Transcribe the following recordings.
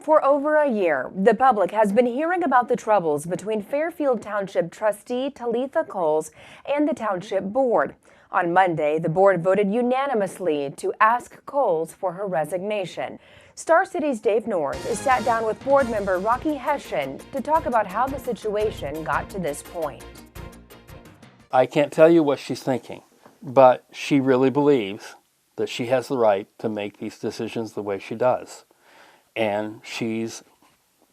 For over a year, the public has been hearing about the troubles between Fairfield Township Trustee Talitha Coles and the Township Board. On Monday, the board voted unanimously to ask Coles for her resignation. Star City's Dave North sat down with board member Rocky Hess to talk about how the situation got to this point. I can't tell you what she's thinking, but she really believes that she has the right to make these decisions the way she does. And she's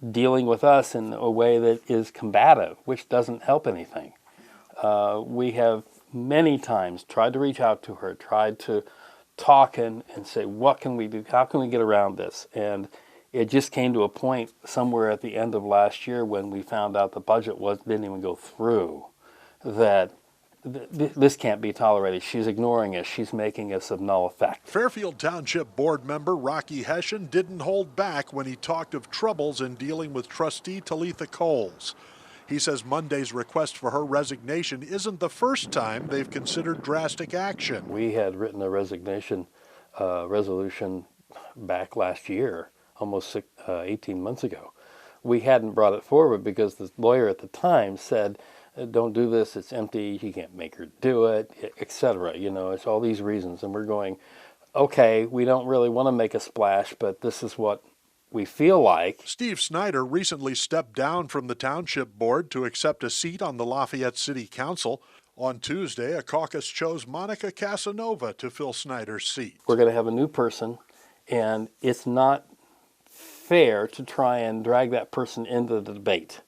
dealing with us in a way that is combative, which doesn't help anything. We have many times tried to reach out to her, tried to talk and say, what can we do? How can we get around this? And it just came to a point somewhere at the end of last year when we found out the budget didn't even go through, that this can't be tolerated. She's ignoring us. She's making us of null effect. Fairfield Township board member Rocky Hess didn't hold back when he talked of troubles in dealing with trustee Talitha Coles. He says Monday's request for her resignation isn't the first time they've considered drastic action. We had written a resignation resolution back last year, almost 18 months ago. We hadn't brought it forward because the lawyer at the time said, don't do this, it's empty, you can't make her do it, etc. You know, it's all these reasons. And we're going, okay, we don't really want to make a splash, but this is what we feel like. Steve Snyder recently stepped down from the Township Board to accept a seat on the Lafayette City Council. On Tuesday, a caucus chose Monica Casanova to fill Snyder's seat. We're going to have a new person, and it's not fair to try and drag that person into the debate.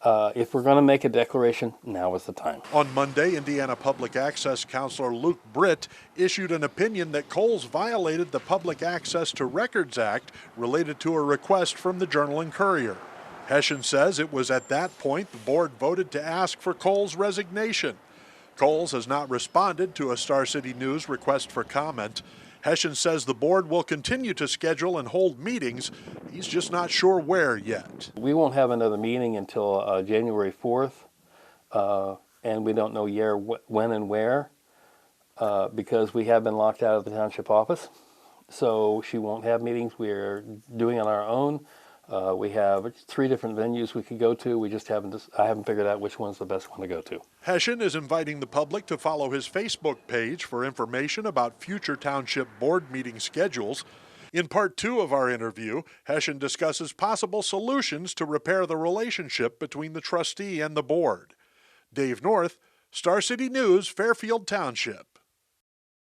If we're going to make a declaration, now is the time. On Monday, Indiana Public Access Counselor Luke Britt issued an opinion that Coles violated the Public Access to Records Act related to a request from the Journal and Courier. Hessian says it was at that point the board voted to ask for Coles' resignation. Coles has not responded to a Star City News request for comment. Hessian says the board will continue to schedule and hold meetings. He's just not sure where yet. We won't have another meeting until January 4th, and we don't know when and where because we have been locked out of the township office. So she won't have meetings. We're doing it on our own. We have 3 different venues we could go to. I haven't figured out which one's the best one to go to. Hessian is inviting the public to follow his Facebook page for information about future township board meeting schedules. In part 2 of our interview, Hessian discusses possible solutions to repair the relationship between the trustee and the board. Dave North, Star City News, Fairfield Township.